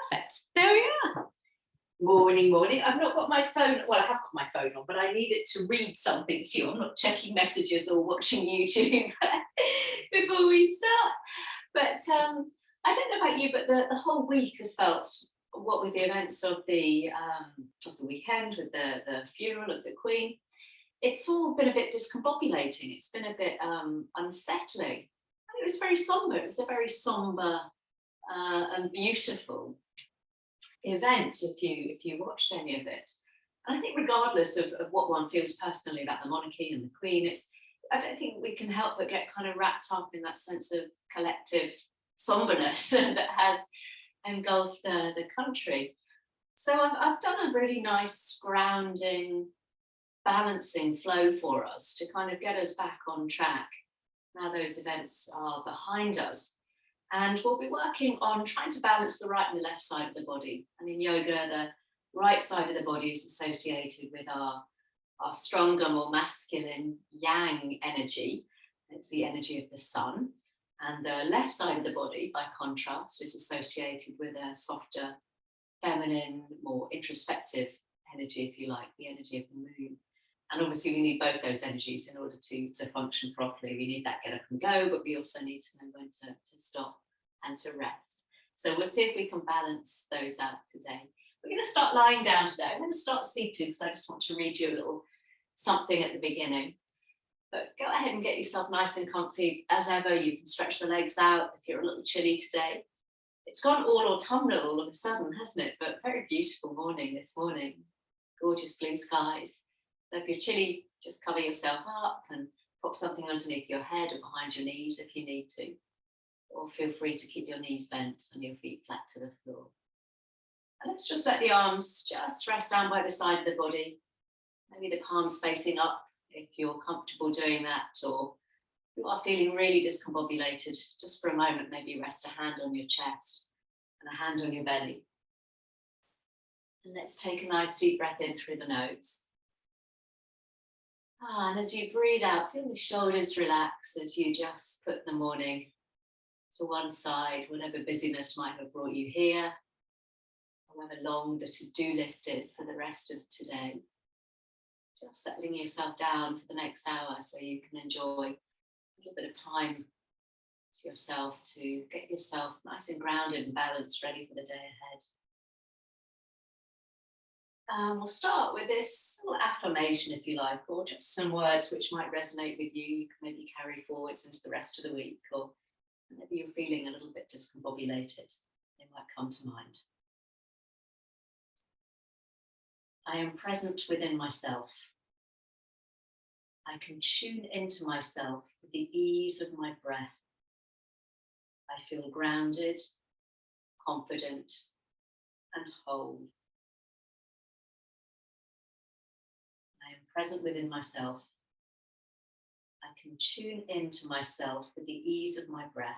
Perfect. There we are. Morning, morning. I've not got my phone. Well, I have got my phone on, but I need it to read something to you. I'm not checking messages or watching YouTube before we start. But I don't know about you, but the whole week has felt, what with the events of the weekend, with the funeral of the Queen, it's all been a bit discombobulating. It's been a bit unsettling. And it was very somber. It was a very somber and beautiful event if you watched any of it. And I think regardless of what one feels personally about the monarchy and the Queen, I don't think we can help but get kind of wrapped up in that sense of collective somberness that has engulfed the country. So I've done a really nice grounding, balancing flow for us to kind of get us back on track now those events are behind us. And we'll be working on trying to balance the right and the left side of the body. And in yoga, the right side of the body is associated with our stronger, more masculine yang energy. It's the energy of the sun. And the left side of the body, by contrast, is associated with a softer, feminine, more introspective energy, if you like, the energy of the moon. And obviously we need both those energies in order to function properly. We need that get up and go, but we also need to know when to stop and to rest. So we'll see if we can balance those out today. We're going to start lying down today. I'm going to start seated because I just want to read you a little something at the beginning. But go ahead and get yourself nice and comfy. As ever, you can stretch the legs out if you're a little chilly today. It's gone all autumnal all of a sudden, hasn't it? But very beautiful morning this morning. Gorgeous blue skies. So if you're chilly, just cover yourself up and pop something underneath your head or behind your knees if you need to. Or feel free to keep your knees bent and your feet flat to the floor. And let's just let the arms just rest down by the side of the body. Maybe the palms facing up if you're comfortable doing that, or if you are feeling really discombobulated, just for a moment, maybe rest a hand on your chest and a hand on your belly. And let's take a nice deep breath in through the nose. And as you breathe out, feel the shoulders relax as you just put the morning to one side, whatever busyness might have brought you here, however long the to-do list is for the rest of today. Just settling yourself down for the next hour so you can enjoy a little bit of time to yourself to get yourself nice and grounded and balanced, ready for the day ahead. We'll start with this little affirmation, if you like, or just some words which might resonate with you. You can maybe carry forwards into the rest of the week, or maybe you're feeling a little bit discombobulated. They might come to mind. I am present within myself. I can tune into myself with the ease of my breath. I feel grounded, confident, and whole. I am present within myself. I can tune into myself with the ease of my breath.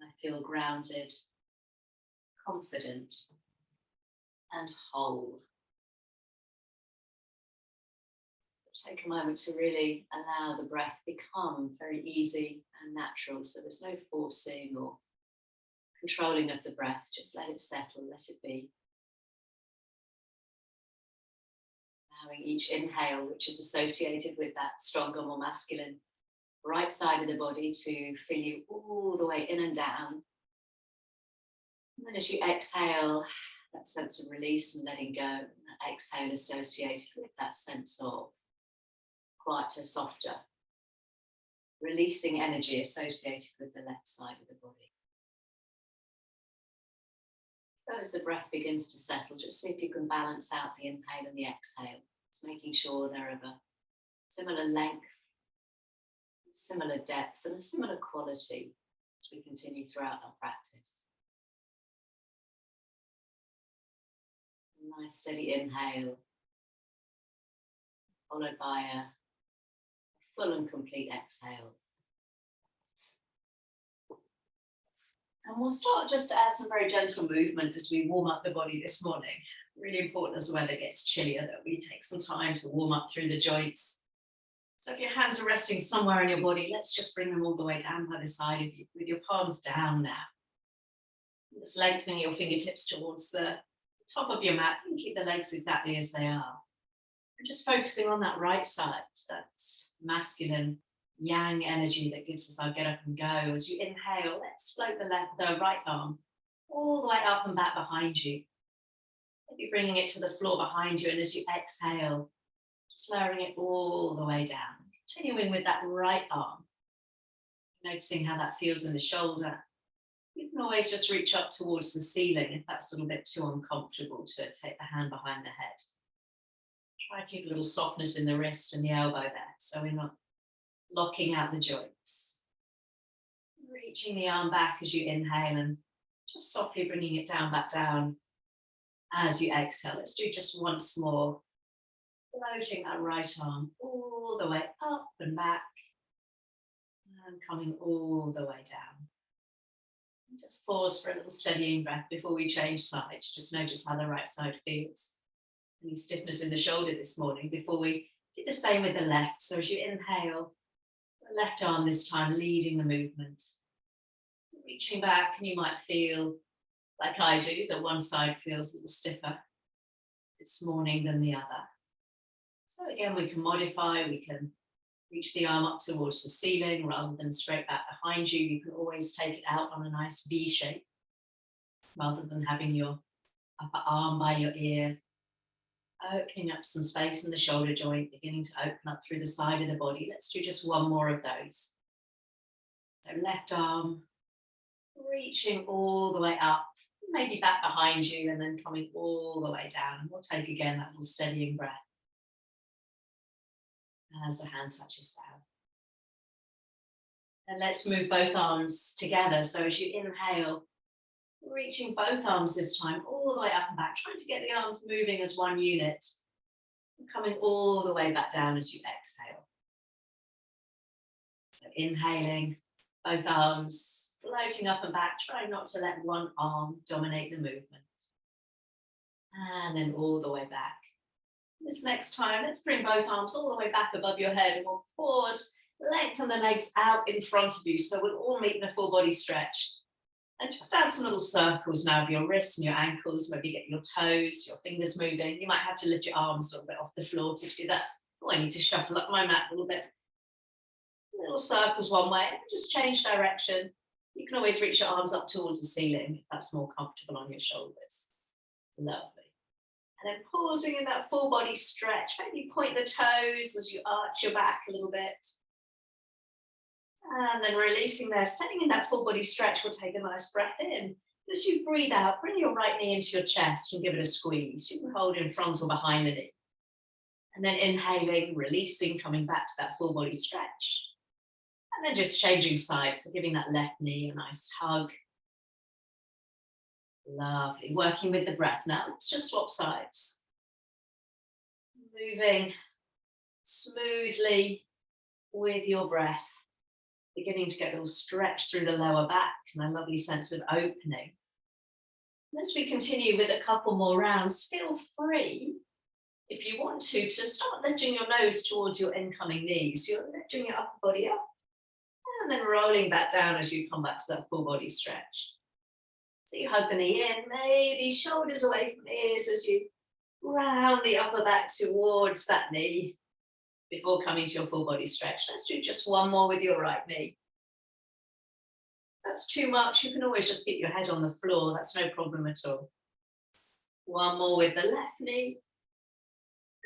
I feel grounded, confident, and whole. Take a moment to really allow the breath become very easy and natural. So there's no forcing or controlling of the breath. Just let it settle, let it be. Allowing each inhale, which is associated with that stronger, more masculine right side of the body, to fill you all the way in and down. And then as you exhale, that sense of release and letting go, and that exhale associated with that sense of quieter, softer, releasing energy associated with the left side of the body. So as the breath begins to settle, just see if you can balance out the inhale and the exhale. Just making sure they're of a similar length, similar depth, and a similar quality as we continue throughout our practice. A nice steady inhale, followed by a full and complete exhale. And we'll start just to add some very gentle movement as we warm up the body this morning. Really important as the weather gets chillier that we take some time to warm up through the joints. So if your hands are resting somewhere in your body, let's just bring them all the way down by the side of you with your palms down now. Just lengthening your fingertips towards the top of your mat and keep the legs exactly as they are. And just focusing on that right side, that masculine yang energy that gives us our get up and go. As you inhale, let's float the right arm all the way up and back behind you. Maybe bringing it to the floor behind you, and as you exhale, just lowering it all the way down. Continuing with that right arm, noticing how that feels in the shoulder. You can always just reach up towards the ceiling if that's a little bit too uncomfortable to take the hand behind the head. Try to keep a little softness in the wrist and the elbow there, so we're not locking out the joints. Reaching the arm back as you inhale and just softly bringing it down, back down as you exhale. Let's do just once more. Floating that right arm all the way up and back and coming all the way down. And just pause for a little steadying breath before we change sides. Just notice how the right side feels. Any stiffness in the shoulder this morning before we do the same with the left. So as you inhale, the left arm this time leading the movement. Reaching back, and you might feel, like I do, that one side feels a little stiffer this morning than the other. So again, we can modify, we can reach the arm up towards the ceiling rather than straight back behind you. You can always take it out on a nice V shape rather than having your upper arm by your ear. Opening up some space in the shoulder joint, beginning to open up through the side of the body. Let's do just one more of those. So left arm, reaching all the way up, maybe back behind you, and then coming all the way down. And we'll take again that little steadying breath as the hand touches down. And let's move both arms together. So as you inhale, reaching both arms this time all the way up and back, trying to get the arms moving as one unit, and coming all the way back down as you exhale. So inhaling, both arms floating up and back, trying not to let one arm dominate the movement. And then all the way back. This next time, let's bring both arms all the way back above your head, and we'll pause, lengthen the legs out in front of you so we'll all meet in a full body stretch. And just add some little circles now of your wrists and your ankles, maybe get your toes, your fingers moving. You might have to lift your arms a little bit off the floor to do that. Oh, I need to shuffle up my mat a little bit. Little circles one way, and just change direction. You can always reach your arms up towards the ceiling if that's more comfortable on your shoulders. Lovely. And then pausing in that full body stretch. Maybe point the toes as you arch your back a little bit. And then releasing there, staying in that full body stretch, we'll take a nice breath in. As you breathe out, bring your right knee into your chest and give it a squeeze. You can hold in front or behind the knee. And then inhaling, releasing, coming back to that full body stretch. And then just changing sides, so giving that left knee a nice hug. Lovely. Working with the breath now. Let's just swap sides. Moving smoothly with your breath. Beginning to get a little stretch through the lower back and a lovely sense of opening. As we continue with a couple more rounds, feel free, if you want to start lifting your nose towards your incoming knees. You're lifting your upper body up and then rolling back down as you come back to that full body stretch. So you hug the knee in, maybe shoulders away from ears as you round the upper back towards that knee before coming to your full body stretch. Let's do just one more with your right knee. That's too much. You can always just keep your head on the floor. That's no problem at all. One more with the left knee.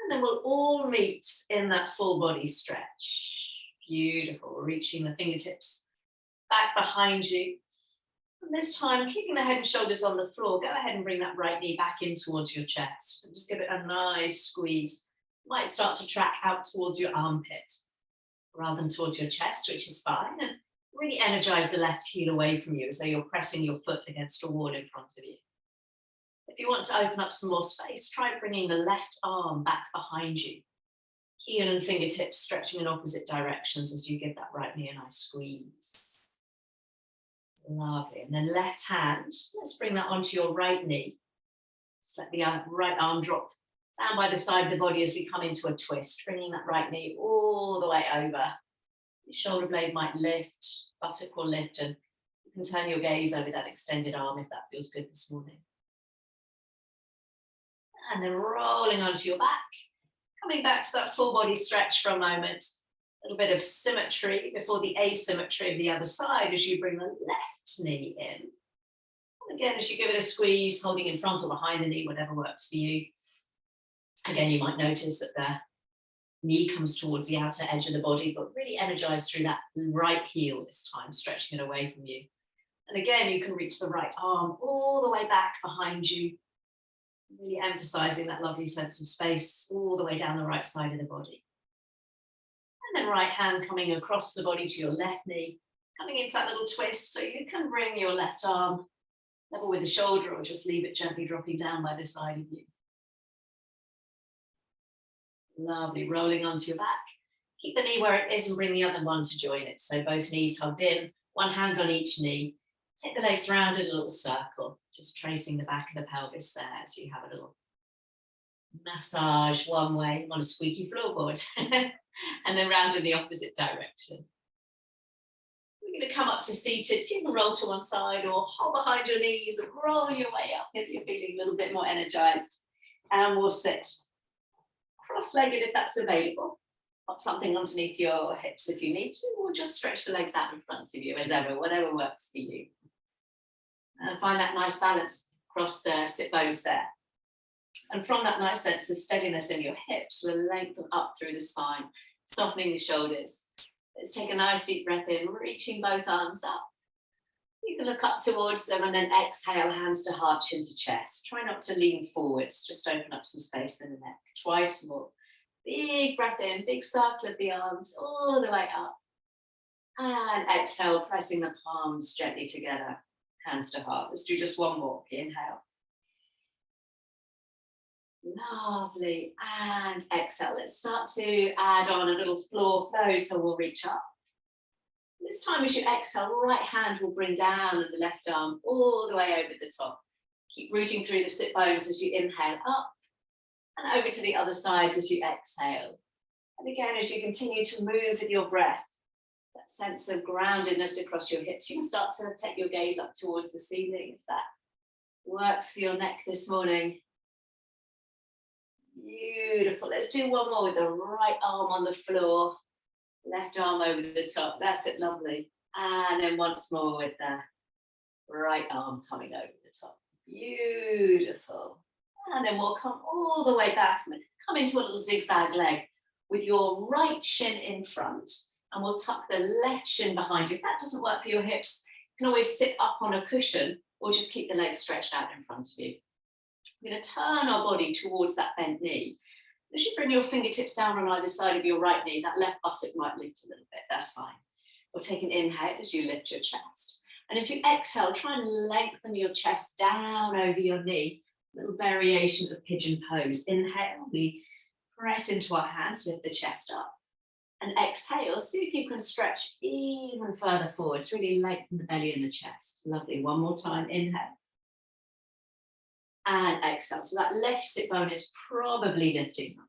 And then we'll all meet in that full body stretch. Beautiful. Reaching the fingertips back behind you. And this time, keeping the head and shoulders on the floor, go ahead and bring that right knee back in towards your chest. And just give it a nice squeeze. Might start to track out towards your armpit rather than towards your chest, which is fine. And really energize the left heel away from you as though you're pressing your foot against a wall in front of you. If you want to open up some more space, try bringing the left arm back behind you. Heel and fingertips stretching in opposite directions as you give that right knee a nice squeeze. Lovely. And then left hand, let's bring that onto your right knee. Just let the right arm drop down by the side of the body as we come into a twist, bringing that right knee all the way over. Your shoulder blade might lift, buttock will lift, and You can turn your gaze over that extended arm if that feels good this morning. And then rolling onto your back, coming back to that full body stretch for a moment. A little bit of symmetry before the asymmetry of the other side as you bring the left knee in. And again, as you give it a squeeze, holding in front or behind the knee, whatever works for you. Again, you might notice that the knee comes towards the outer edge of the body, but really energized through that right heel this time, stretching it away from you. And again, you can reach the right arm all the way back behind you, really emphasizing that lovely sense of space all the way down the right side of the body. And then right hand coming across the body to your left knee, coming into that little twist, so you can bring your left arm level with the shoulder or just leave it gently dropping down by the side of you. Lovely, rolling onto your back. Keep the knee where it is and bring the other one to join it. So both knees hugged in, one hand on each knee. Take the legs round in a little circle, just tracing the back of the pelvis there as you have a little massage one way on a squeaky floorboard. And then round in the opposite direction. We're going to come up to seated, so you can roll to one side or hold behind your knees and roll your way up if you're feeling a little bit more energized. And we'll sit cross-legged if that's available. Pop something underneath your hips if you need to, or just stretch the legs out in front of you as ever, whatever works for you. And find that nice balance across the sit bones there. And from that nice sense of steadiness in your hips, we'll lengthen up through the spine, softening the shoulders. Let's take a nice deep breath in, reaching both arms up. You can look up towards them and then exhale, hands to heart, chin to chest. Try not to lean forwards, just open up some space in the neck. Twice more. Big breath in, big circle of the arms all the way up. And exhale, pressing the palms gently together, hands to heart. Let's do just one more. Inhale. Lovely. And exhale. Let's start to add on a little floor flow, so we'll reach up. This time as you exhale, right hand will bring down and the left arm all the way over the top. Keep rooting through the sit bones as you inhale up and over to the other side as you exhale. And again, as you continue to move with your breath, that sense of groundedness across your hips, you can start to take your gaze up towards the ceiling if that works for your neck this morning. Beautiful. Let's do one more with the right arm on the floor, left arm over the top. That's it, lovely. And then once more with the right arm coming over the top. Beautiful. And then we'll come all the way back and come into a little zigzag leg with your right shin in front. And we'll tuck the left shin behind you. If that doesn't work for your hips, you can always sit up on a cushion or just keep the legs stretched out in front of you. We're going to turn our body towards that bent knee. As you bring your fingertips down on either side of your right knee, that left buttock might lift a little bit. That's fine. We'll take an inhale as you lift your chest. And as you exhale, try and lengthen your chest down over your knee. A little variation of pigeon pose. Inhale, we press into our hands, lift the chest up. And exhale, see if you can stretch even further forwards. Really lengthen the belly and the chest. Lovely. One more time. Inhale. And exhale. So that left sit bone is probably lifting up.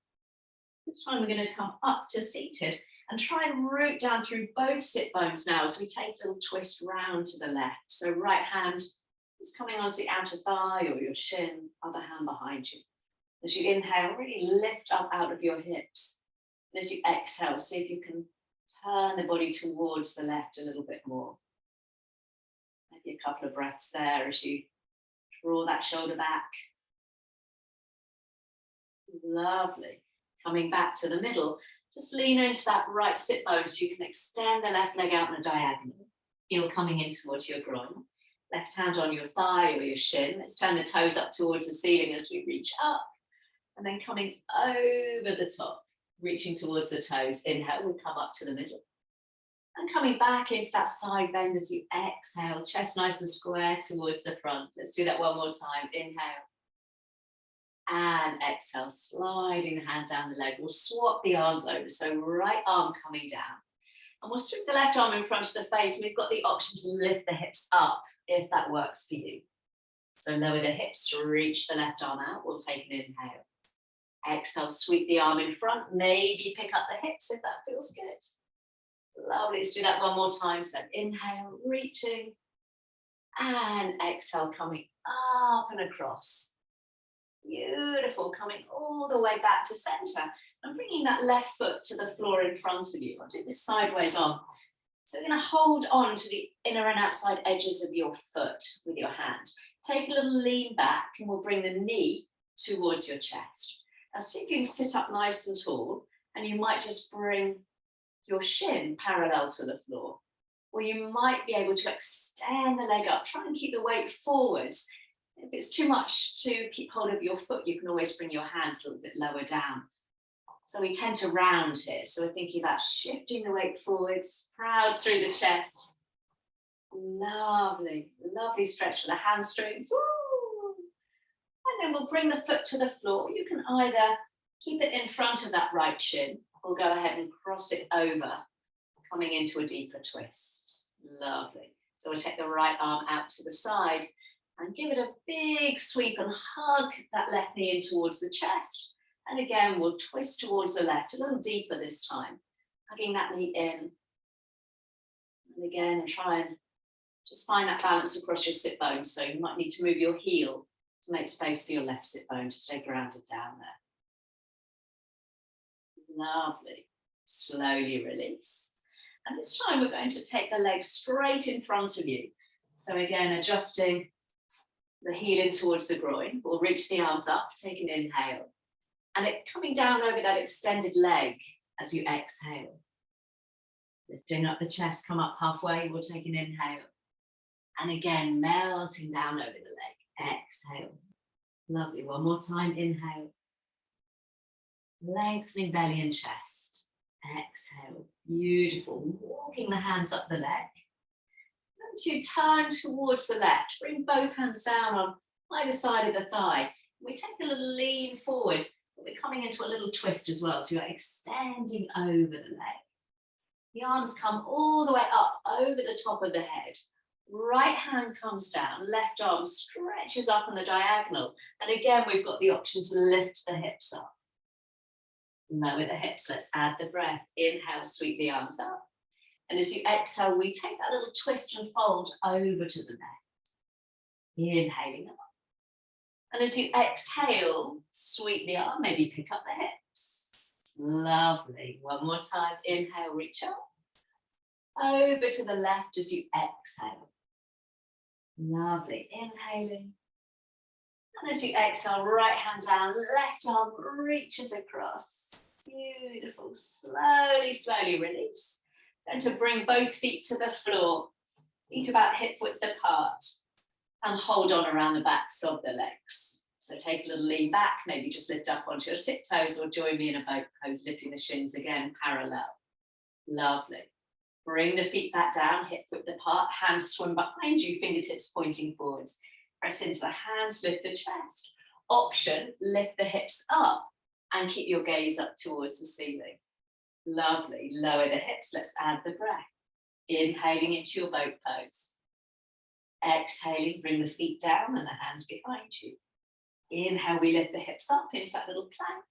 This time we're going to come up to seated and try and root down through both sit bones now. So we take a little twist round to the left. So right hand is coming onto the outer thigh or your shin, other hand behind you. As you inhale, really lift up out of your hips. And as you exhale, see if you can turn the body towards the left a little bit more. Maybe a couple of breaths there as you draw that shoulder back. Lovely. Coming back to the middle, just lean into that right sit bone so you can extend the left leg out in a diagonal. Heel coming in towards your groin. Left hand on your thigh or your shin. Let's turn the toes up towards the ceiling as we reach up. And then coming over the top, reaching towards the toes. Inhale, we'll come up to the middle. And coming back into that side bend as you exhale, chest nice and square towards the front. Let's do that one more time. Inhale. And exhale, sliding the hand down the leg. We'll swap the arms over. So right arm coming down. And we'll sweep the left arm in front of the face. And we've got the option to lift the hips up if that works for you. So lower the hips, reach the left arm out. We'll take an inhale. Exhale, sweep the arm in front. Maybe pick up the hips if that feels good. Lovely. Let's do that one more time. So inhale, reaching. And exhale, coming up and across. Beautiful, coming all the way back to center. And bringing that left foot to the floor in front of you. I'll do this sideways on. So we're going to hold on to the inner and outside edges of your foot with your hand. Take a little lean back and we'll bring the knee towards your chest. Now see if you can sit up nice and tall, and you might just bring your shin parallel to the floor. Or you might be able to extend the leg up. Try and keep the weight forwards. If it's too much to keep hold of your foot, you can always bring your hands a little bit lower down. So we tend to round here. So we're thinking about shifting the weight forwards, proud through the chest. Lovely, lovely stretch for the hamstrings. Woo! And then we'll bring the foot to the floor. You can either keep it in front of that right shin or go ahead and cross it over, coming into a deeper twist. Lovely. So we'll take the right arm out to the side and give it a big sweep and hug that left knee in towards the chest. And again, we'll twist towards the left, a little deeper this time, hugging that knee in. And again, try and just find that balance across your sit bones. So you might need to move your heel to make space for your left sit bone to stay grounded down there. Lovely. Slowly release. And this time we're going to take the leg straight in front of you. So again, adjusting the heel in towards the groin. We'll reach the arms up, take an inhale. And it coming down over that extended leg as you exhale. Lifting up the chest, come up halfway, we'll take an inhale. And again, melting down over the leg. Exhale. Lovely. One more time, inhale. Lengthening belly and chest. Exhale. Beautiful. Walking the hands up the leg. And to turn towards the left. Bring both hands down on either side of the thigh. We take a little lean forwards. We're coming into a little twist as well, so you're extending over the leg. The arms come all the way up over the top of the head. Right hand comes down, left arm stretches up on the diagonal. And again, we've got the option to lift the hips up. Lower the hips, let's add the breath. Inhale, sweep the arms up. And as you exhale, we take that little twist and fold over to the left. Inhaling up. And as you exhale, sweep the arm, maybe pick up the hips. Lovely. One more time. Inhale, reach up. Over to the left as you exhale. Lovely. Inhaling. And as you exhale, right hand down, left arm reaches across. Beautiful. Slowly, slowly release. Then to bring both feet to the floor. Feet about hip width apart. And hold on around the backs of the legs. So take a little lean back, maybe just lift up onto your tiptoes or join me in a boat pose, lifting the shins again, parallel. Lovely. Bring the feet back down, hip width apart, hands swim behind you, fingertips pointing forwards. Press into the hands, lift the chest. Option, lift the hips up and keep your gaze up towards the ceiling. Lovely. Lower the hips, let's add the breath. Inhaling into your boat pose. Exhaling, bring the feet down and the hands behind you. Inhale, we lift the hips up into that little plank.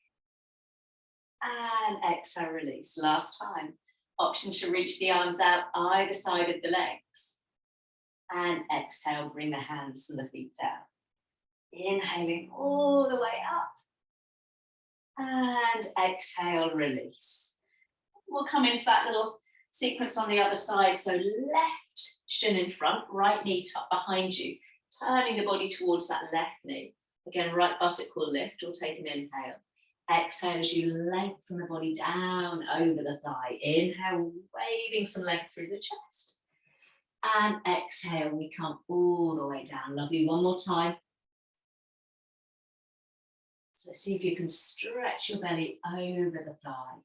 And exhale, release. Last time. Option to reach the arms out either side of the legs. And exhale, bring the hands and the feet down. Inhaling all the way up. And exhale, release. We'll come into that little sequence on the other side. So left shin in front, right knee tucked behind you, turning the body towards that left knee. Again, right buttock will lift. We'll take an inhale. Exhale as you lengthen the body down over the thigh. Inhale, waving some length through the chest. And exhale, we come all the way down. Lovely. One more time. So see if you can stretch your belly over the thigh.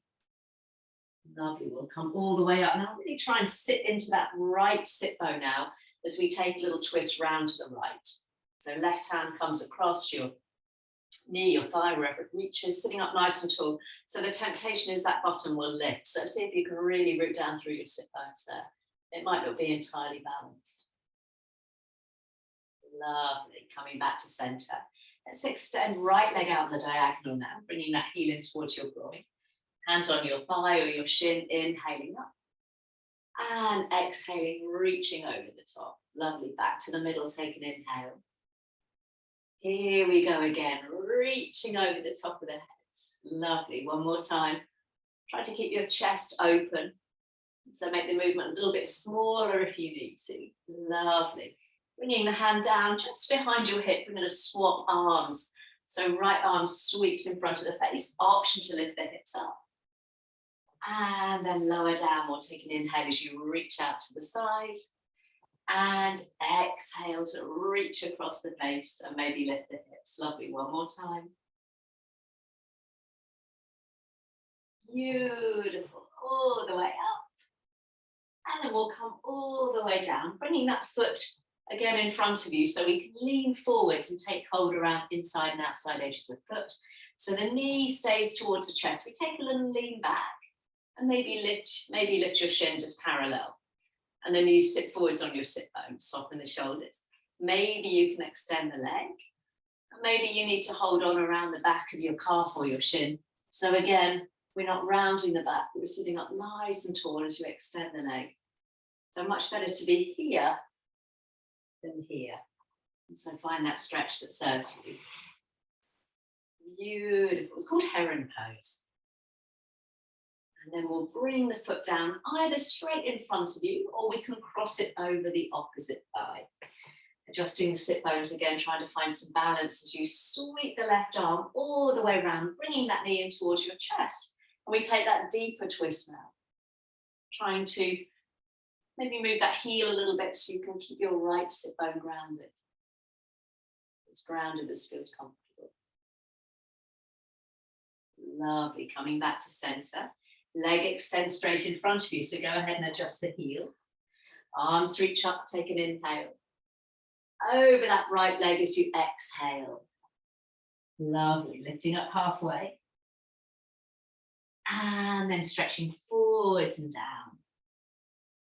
Lovely. We'll come all the way up. Now really try and sit into that right sit bone now as we take a little twist round to the right. So left hand comes across your knee, your thigh, wherever it reaches, sitting up nice and tall. So the temptation is that bottom will lift. So see if you can really root down through your sit bones there. It might not be entirely balanced. Lovely. Coming back to center. Let's extend right leg out on the diagonal now, bringing that heel in towards your groin. Hand on your thigh or your shin, inhaling up. And exhaling, reaching over the top. Lovely, back to the middle, take an inhale. Here we go again, reaching over the top of the head. Lovely, one more time. Try to keep your chest open. So make the movement a little bit smaller if you need to. Lovely. Bringing the hand down just behind your hip. We're going to swap arms. So right arm sweeps in front of the face. Option to lift the hips up. And then lower down. We'll take an inhale as you reach out to the side. And exhale to reach across the face and maybe lift the hips. Lovely. One more time. Beautiful. All the way up. And then we'll come all the way down, bringing that foot again in front of you so we can lean forwards and take hold around inside and outside edges of foot. So the knee stays towards the chest. We take a little lean back and maybe lift your shin just parallel. And then you sit forwards on your sit bones, soften the shoulders. Maybe you can extend the leg. Maybe you need to hold on around the back of your calf or your shin. So again, we're not rounding the back, we're sitting up nice and tall as you extend the leg. So much better to be here than here. And so find that stretch that serves you. Beautiful. It's called heron pose. And then we'll bring the foot down either straight in front of you or we can cross it over the opposite thigh. Adjusting the sit bones again, trying to find some balance as you sweep the left arm all the way around, bringing that knee in towards your chest. And we take that deeper twist now. Trying to maybe move that heel a little bit so you can keep your right sit bone grounded. It's grounded, this feels comfortable. Lovely, coming back to center. Leg extends straight in front of you, so go ahead and adjust the heel. Arms reach up, take an inhale. Over that right leg as you exhale. Lovely, lifting up halfway. And then stretching forwards and down.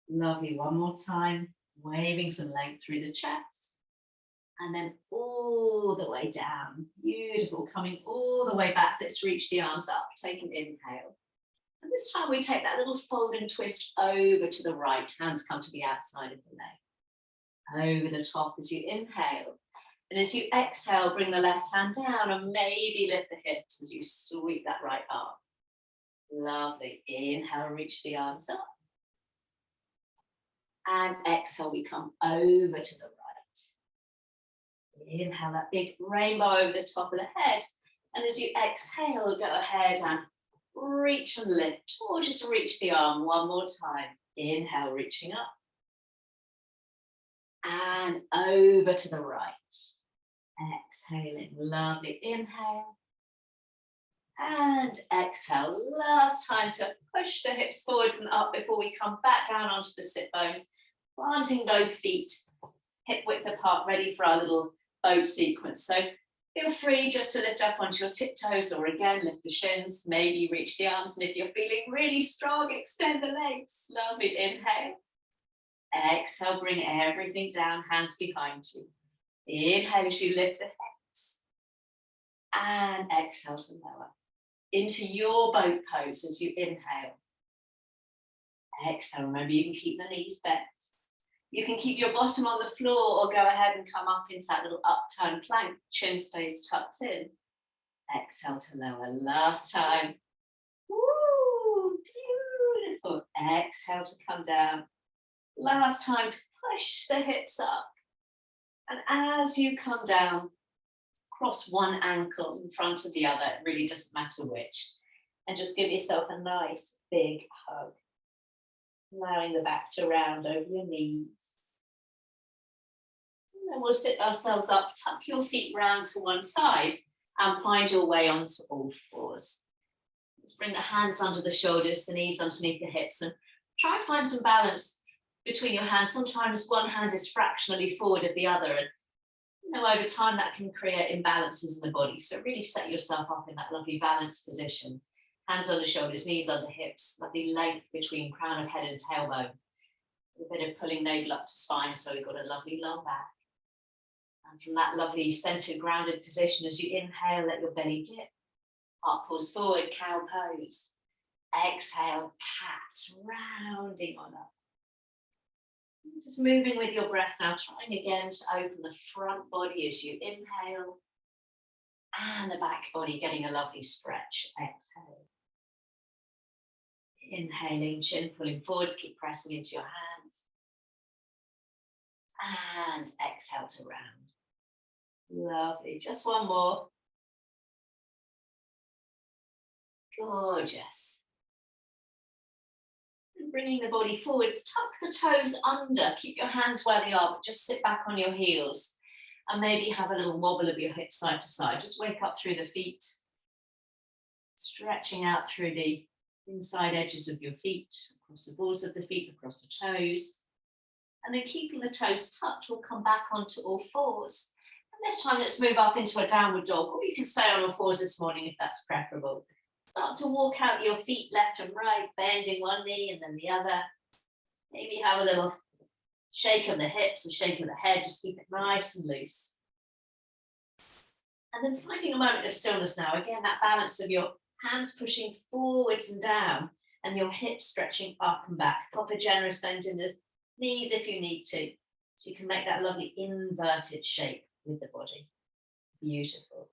Lovely, one more time. Waving some length through the chest. And then all the way down. Beautiful, coming all the way back. Let's reach the arms up, take an inhale. And this time we take that little fold and twist over to the right. Hands come to the outside of the leg. Over the top as you inhale. And as you exhale, bring the left hand down and maybe lift the hips as you sweep that right arm. Lovely. Inhale, reach the arms up. And exhale, we come over to the right. Inhale, that big rainbow over the top of the head. And as you exhale, go ahead and reach and lift, or just reach the arm one more time. Inhale, reaching up. And over to the right. Exhaling, lovely. Inhale. And exhale. Last time to push the hips forwards and up before we come back down onto the sit bones. Planting both feet, hip width apart, ready for our little boat sequence. So feel free just to lift up onto your tiptoes or again, lift the shins, maybe reach the arms. And if you're feeling really strong, extend the legs. Lovely, inhale. Exhale, bring everything down, hands behind you. Inhale as you lift the hips. And exhale to lower. Into your boat pose as you inhale. Exhale, remember you can keep the knees bent. You can keep your bottom on the floor or go ahead and come up into that little upturned plank. Chin stays tucked in. Exhale to lower. Last time. Woo, beautiful. Exhale to come down. Last time to push the hips up. And as you come down, cross one ankle in front of the other. It really doesn't matter which. And just give yourself a nice big hug. Allowing the back to round over your knees. And then we'll sit ourselves up, tuck your feet round to one side and find your way onto all fours. Let's bring the hands under the shoulders, the knees underneath the hips, and try and find some balance between your hands. Sometimes one hand is fractionally forward of the other, and over time that can create imbalances in the body. So really set yourself up in that lovely balanced position. Hands on the shoulders, knees under hips, lovely length between crown of head and tailbone. A bit of pulling navel up to spine, so we've got a lovely long back. And from that lovely centered, grounded position, as you inhale, let your belly dip. Heart pulls forward, cow pose. Exhale, cat, rounding on up. Just moving with your breath now, trying again to open the front body as you inhale and the back body getting a lovely stretch. Exhale. Inhaling, chin pulling forwards, keep pressing into your hands. And exhale to round. Lovely. Just one more. Gorgeous. And bringing the body forwards, tuck the toes under. Keep your hands where they are, but just sit back on your heels. And maybe have a little wobble of your hips side to side. Just wake up through the feet. Stretching out through the inside edges of your feet, across the balls of the feet, across the toes. And then keeping the toes tucked, we'll come back onto all fours. And this time, let's move up into a downward dog, or you can stay on all fours this morning if that's preferable. Start to walk out your feet left and right, bending one knee and then the other. Maybe have a little shake of the hips, a shake of the head, just keep it nice and loose. And then finding a moment of stillness now. Again, that balance of your hands pushing forwards and down and your hips stretching up and back. Pop a generous bend in the knees if you need to. So you can make that lovely inverted shape with the body. Beautiful.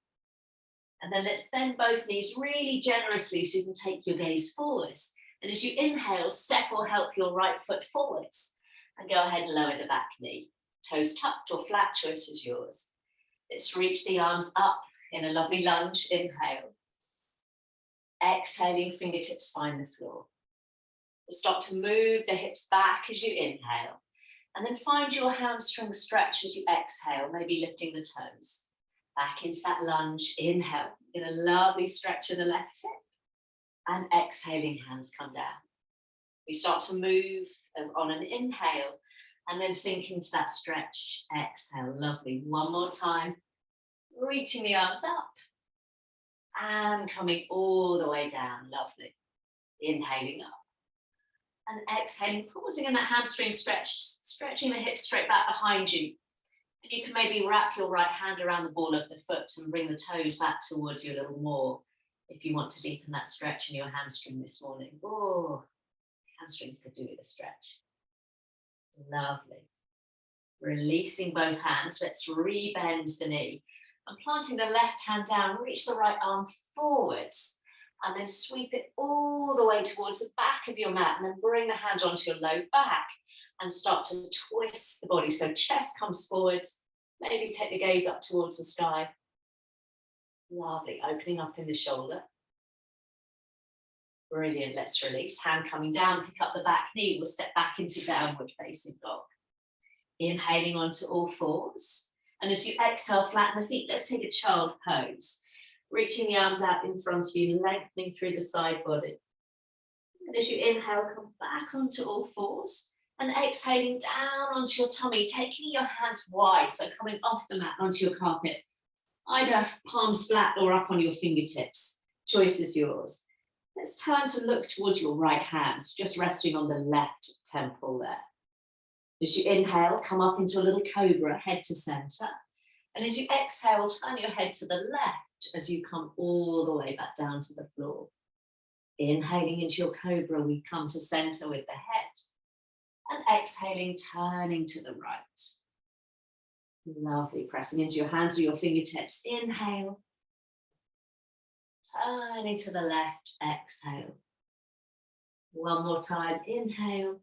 And then let's bend both knees really generously so you can take your gaze forwards. And as you inhale, step or help your right foot forwards. And go ahead and lower the back knee. Toes tucked or flat, choice is yours. Let's reach the arms up in a lovely lunge. Inhale. Exhaling, fingertips find the floor. We'll start to move the hips back as you inhale. And then find your hamstring stretch as you exhale, maybe lifting the toes. Back into that lunge. Inhale. Get a lovely stretch of the left hip. And exhaling, hands come down. We start to move as on an inhale and then sink into that stretch. Exhale, lovely. One more time. Reaching the arms up and coming all the way down. Lovely. Inhaling up and exhaling, pausing in that hamstring stretch, stretching the hips straight back behind you. And you can maybe wrap your right hand around the ball of the foot and bring the toes back towards you a little more if you want to deepen that stretch in your hamstring this morning. Oh, hamstrings could do with a stretch. Lovely. Releasing both hands. Let's re-bend the knee. And planting the left hand down, reach the right arm forwards. And then sweep it all the way towards the back of your mat. And then bring the hand onto your low back. And start to twist the body. So chest comes forwards. Maybe take the gaze up towards the sky. Lovely. Opening up in the shoulder. Brilliant. Let's release. Hand coming down, pick up the back knee. We'll step back into downward facing dog. Inhaling onto all fours. And as you exhale, flatten the feet. Let's take a child pose. Reaching the arms out in front of you, lengthening through the side body. And as you inhale, come back onto all fours. And exhaling down onto your tummy, taking your hands wide. So coming off the mat onto your carpet. Either palms flat or up on your fingertips. Choice is yours. Let's turn to look towards your right hands, just resting on the left temple there. As you inhale, come up into a little cobra, head to center. And as you exhale, turn your head to the left as you come all the way back down to the floor. Inhaling into your cobra, we come to center with the head. And exhaling, turning to the right. Lovely. Pressing into your hands or your fingertips. Inhale. Turning to the left. Exhale. One more time. Inhale.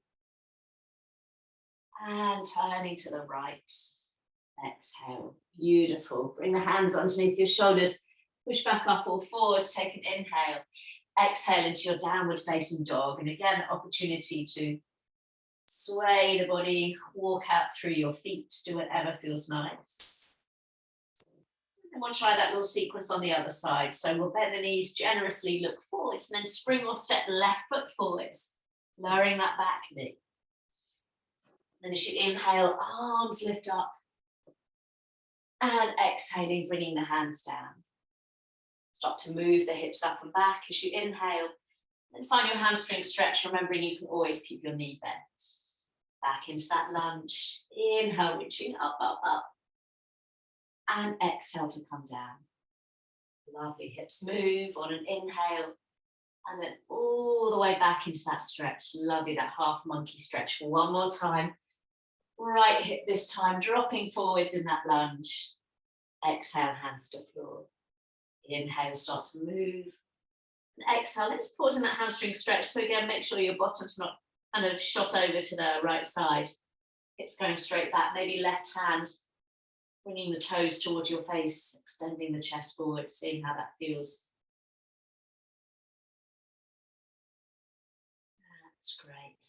And turning to the right. Exhale. Beautiful. Bring the hands underneath your shoulders. Push back up all fours. Take an inhale. Exhale into your downward facing dog. And again, the opportunity to sway the body, walk out through your feet, do whatever feels nice. And we'll try that little sequence on the other side. So we'll bend the knees generously, look forwards, and then spring or step left foot forwards, lowering that back knee. Then as you inhale, arms lift up. And exhaling, bringing the hands down. Start to move the hips up and back as you inhale. Then find your hamstring stretch, remembering you can always keep your knee bent. Back into that lunge. Inhale, reaching up, up, up. And exhale to come down. Lovely, hips move on an inhale. And then all the way back into that stretch. Lovely, that half monkey stretch. One more time. Right hip this time, dropping forwards in that lunge. Exhale, hands to floor. Inhale, start to move. And exhale, let's pause in that hamstring stretch. So again, make sure your bottom's not kind of shot over to the right side. It's going straight back, maybe left hand, bringing the toes towards your face, extending the chest forward, seeing how that feels. That's great.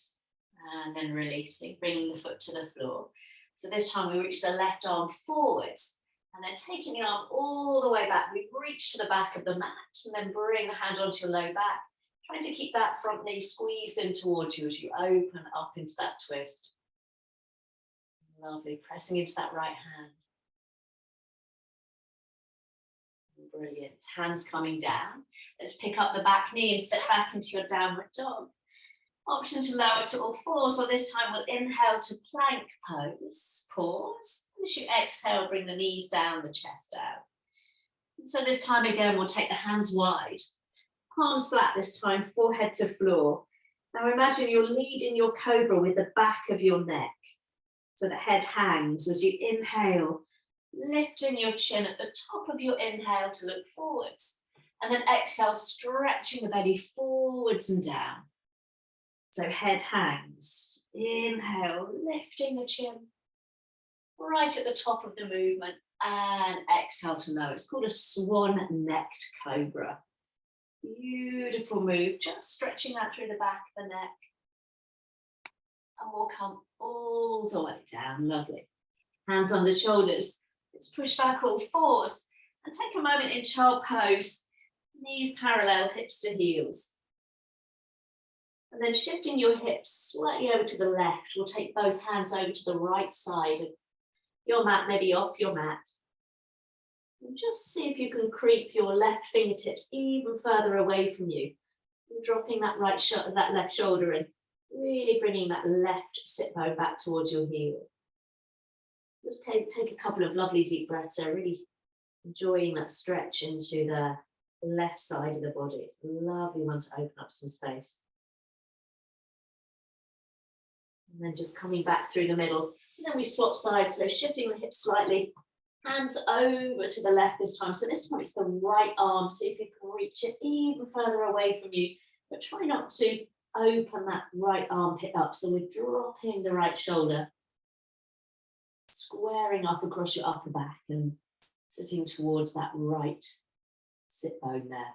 And then releasing, bringing the foot to the floor. So this time we reach the left arm forwards and then taking the arm all the way back. We reach to the back of the mat and then bring the hand onto your low back. Trying to keep that front knee squeezed in towards you as you open up into that twist. Lovely, pressing into that right hand. Brilliant, hands coming down. Let's pick up the back knee and step back into your downward dog. Option to lower to all fours, so this time we'll inhale to plank pose, pause. As you exhale, bring the knees down, the chest down. And so this time again, we'll take the hands wide, palms flat this time, forehead to floor. Now imagine you're leading your cobra with the back of your neck. So the head hangs as you inhale, lifting your chin at the top of your inhale to look forwards. And then exhale, stretching the belly forwards and down. So head hangs, inhale, lifting the chin right at the top of the movement and exhale to lower. It's called a swan-necked cobra. Beautiful move, just stretching out through the back of the neck. And we'll come all the way down, lovely. Hands on the shoulders. Let's push back all fours and take a moment in child pose. Knees parallel, hips to heels. And then shifting your hips slightly over to the left, we'll take both hands over to the right side of your mat, maybe off your mat. And just see if you can creep your left fingertips even further away from you. And dropping that left shoulder in, really bringing that left sit bone back towards your heel. Just take a couple of lovely deep breaths there, really enjoying that stretch into the left side of the body. It's a lovely one to open up some space. And then just coming back through the middle. And then we swap sides, so shifting the hips slightly. Hands over to the left this time. So this time it's the right arm. See if you can reach it even further away from you. But try not to open that right armpit up. So we're dropping the right shoulder. Squaring up across your upper back and sitting towards that right sit bone there.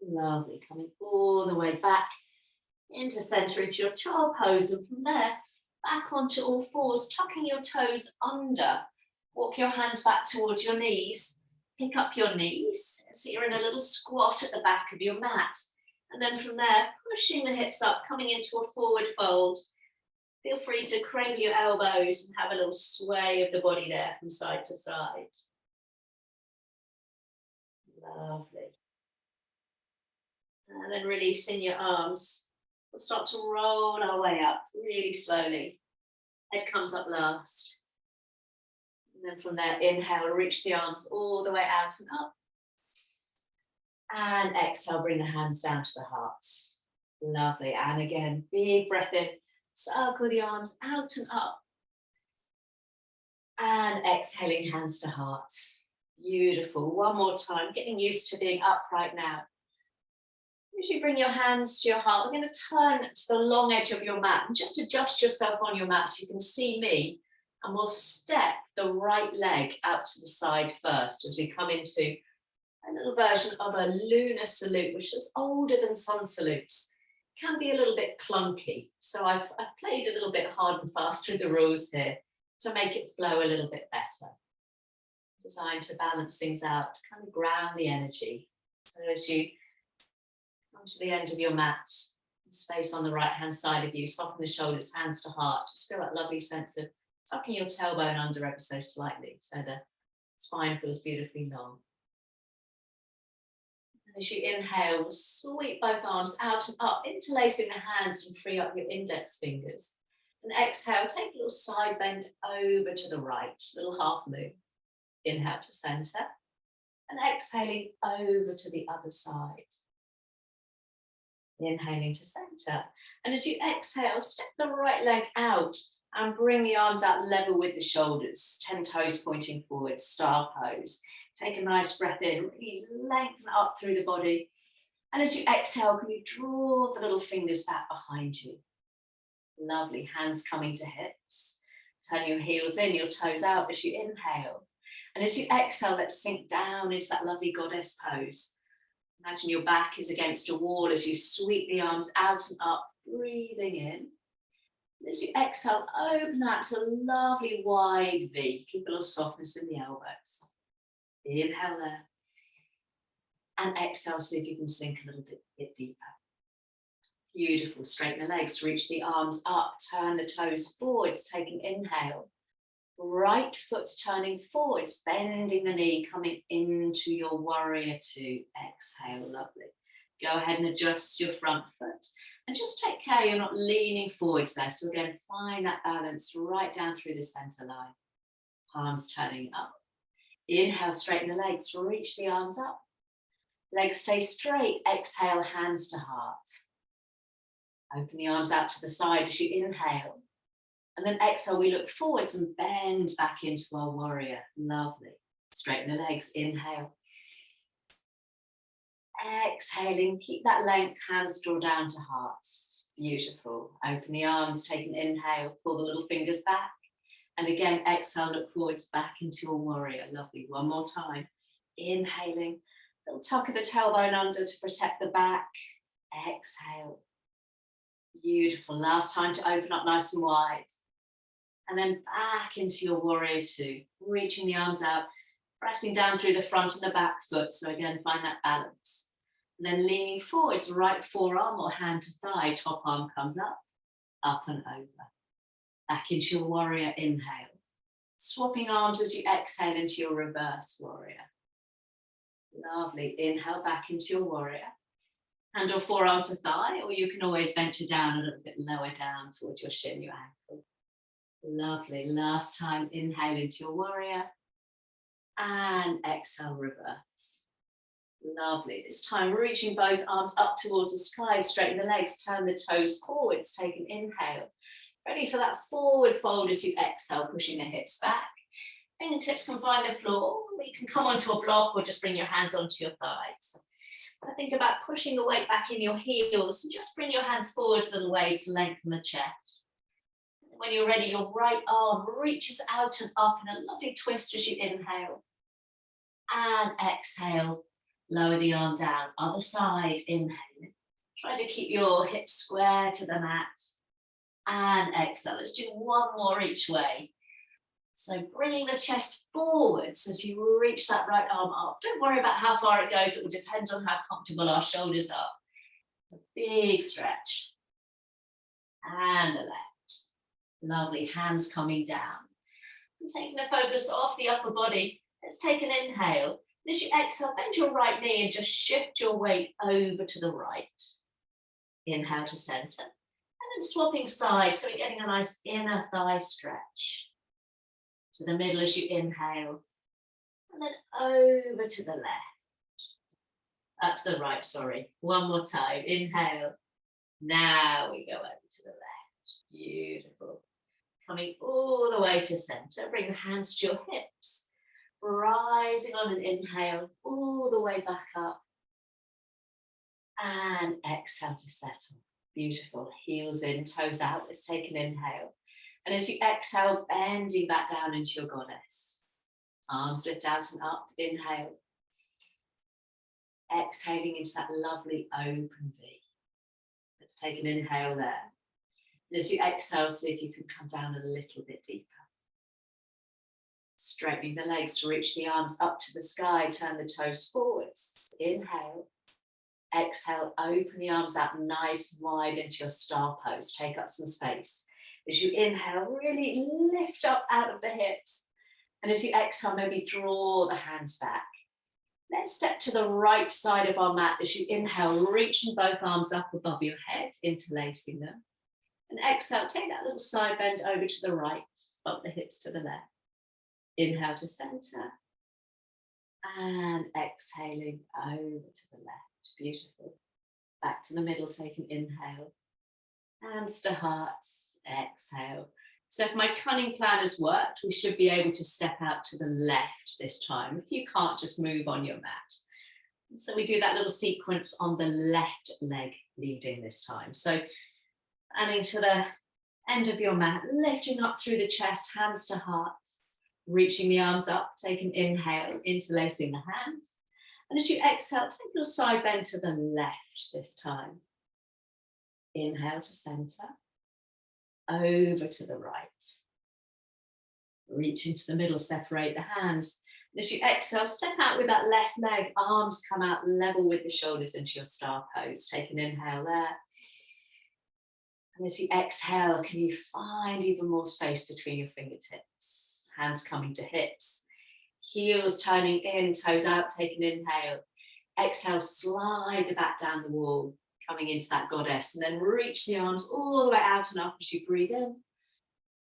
Lovely, coming all the way back into center into your child pose, and from there back onto all fours, tucking your toes under. Walk your hands back towards your knees, pick up your knees, so you're in a little squat at the back of your mat, and then from there pushing the hips up, coming into a forward fold. Feel free to cradle your elbows and have a little sway of the body there from side to side. Lovely. And then releasing your arms. We'll start to roll our way up really slowly. Head comes up last. And then from there, inhale, reach the arms all the way out and up. And exhale, bring the hands down to the heart. Lovely. And again, big breath in. Circle the arms out and up. And exhaling, hands to heart. Beautiful. One more time, getting used to being upright now. As you bring your hands to your heart, we're going to turn to the long edge of your mat and just adjust yourself on your mat so you can see me. And we'll step the right leg out to the side first as we come into a little version of a lunar salute, which is older than sun salutes. Can be a little bit clunky. So I've played a little bit hard and fast with the rules here to make it flow a little bit better. Designed to balance things out, kind of ground the energy. So as you come to the end of your mat, space on the right hand side of you, soften the shoulders, hands to heart. Just feel that lovely sense of tucking your tailbone under ever so slightly so the spine feels beautifully long. And as you inhale, sweep both arms out and up, interlacing the hands and free up your index fingers. And exhale, take a little side bend over to the right, little half moon. Inhale to center and exhaling over to the other side. Inhaling to center. And as you exhale, step the right leg out and bring the arms out level with the shoulders, 10 toes pointing forward, star pose. Take a nice breath in, really lengthen up through the body. And as you exhale, can you draw the little fingers back behind you? Lovely, hands coming to hips. Turn your heels in, your toes out as you inhale. And as you exhale, let's sink down into that lovely goddess pose. Imagine your back is against a wall as you sweep the arms out and up, breathing in. As you exhale, open out to a lovely wide V. Keep a little softness in the elbows. Inhale there. And exhale, see if you can sink a little bit deeper. Beautiful, straighten the legs, reach the arms up, turn the toes forwards, taking inhale. Right foot turning forwards, bending the knee, coming into your warrior two. Exhale, lovely. Go ahead and adjust your front foot. And just take care you're not leaning forwards there. So again, find that balance right down through the center line. Palms turning up. Inhale, straighten the legs, reach the arms up. Legs stay straight. Exhale, hands to heart. Open the arms out to the side as you inhale. And then exhale, we look forwards and bend back into our warrior. Lovely. Straighten the legs, inhale. Exhaling, keep that length, hands draw down to hearts. Beautiful. Open the arms, take an inhale, pull the little fingers back. And again, exhale, look forwards back into your warrior. Lovely. One more time. Inhaling, little tuck of the tailbone under to protect the back. Exhale. Beautiful. Last time to open up nice and wide. And then back into your warrior two, reaching the arms out, pressing down through the front and the back foot. So again, find that balance. And then leaning forwards, right forearm or hand to thigh, top arm comes up and over. Back into your warrior, inhale. Swapping arms as you exhale into your reverse warrior. Lovely. Inhale back into your warrior. Hand or forearm to thigh, or you can always venture down a little bit lower down towards your shin, your ankle. Lovely. Last time, inhale into your warrior and exhale, reverse. Lovely. This time, reaching both arms up towards the sky, straighten the legs, turn the toes forwards, take an inhale. Ready for that forward fold as you exhale, pushing the hips back. Fingertips can find the floor. You can come onto a block or just bring your hands onto your thighs. I think about pushing the weight back in your heels and just bring your hands forwards a little ways to lengthen the chest. When you're ready, your right arm reaches out and up in a lovely twist as you inhale. And exhale, lower the arm down. Other side, inhale. Try to keep your hips square to the mat. And exhale. Let's do one more each way. So bringing the chest forwards as you reach that right arm up. Don't worry about how far it goes. It will depend on how comfortable our shoulders are. It's a big stretch. And the left. Lovely. Hands coming down. And taking the focus off the upper body. Let's take an inhale. As you exhale, bend your right knee and just shift your weight over to the right. Inhale to center. And then swapping sides, so we're getting a nice inner thigh stretch. To the middle as you inhale, and then over to the left. To the right, sorry. One more time. Inhale. Now we go over to the left. Beautiful. Coming all the way to center. Bring the hands to your hips. Rising on an inhale, all the way back up. And exhale to settle. Beautiful. Heels in, toes out. Let's take an inhale. And as you exhale, bending back down into your goddess. Arms lift out and up, inhale. Exhaling into that lovely open V. Let's take an inhale there. And as you exhale, see if you can come down a little bit deeper. Straightening the legs to reach the arms up to the sky, turn the toes forwards. Inhale. Exhale, open the arms out nice and wide into your star pose. Take up some space. As you inhale, really lift up out of the hips. And as you exhale, maybe draw the hands back. Let's step to the right side of our mat. As you inhale, reaching both arms up above your head, interlacing them. And exhale, take that little side bend over to the right, bump the hips to the left. Inhale to center. And exhaling over to the left. Beautiful. Back to the middle, take an inhale. Hands to heart, exhale. So if my cunning plan has worked, we should be able to step out to the left this time. If you can't, just move on your mat. So we do that little sequence on the left leg leading this time. So standing to the end of your mat, lifting up through the chest, hands to heart, reaching the arms up, take an inhale, interlacing the hands. And as you exhale, take your side bend to the left this time. Inhale to center, over to the right. Reach into the middle, separate the hands. And as you exhale, step out with that left leg, arms come out level with the shoulders into your star pose. Take an inhale there. And as you exhale, can you find even more space between your fingertips? Hands coming to hips, heels turning in, toes out, take an inhale. Exhale, slide the back down the wall, coming into that goddess, and then reach the arms all the way out and up as you breathe in.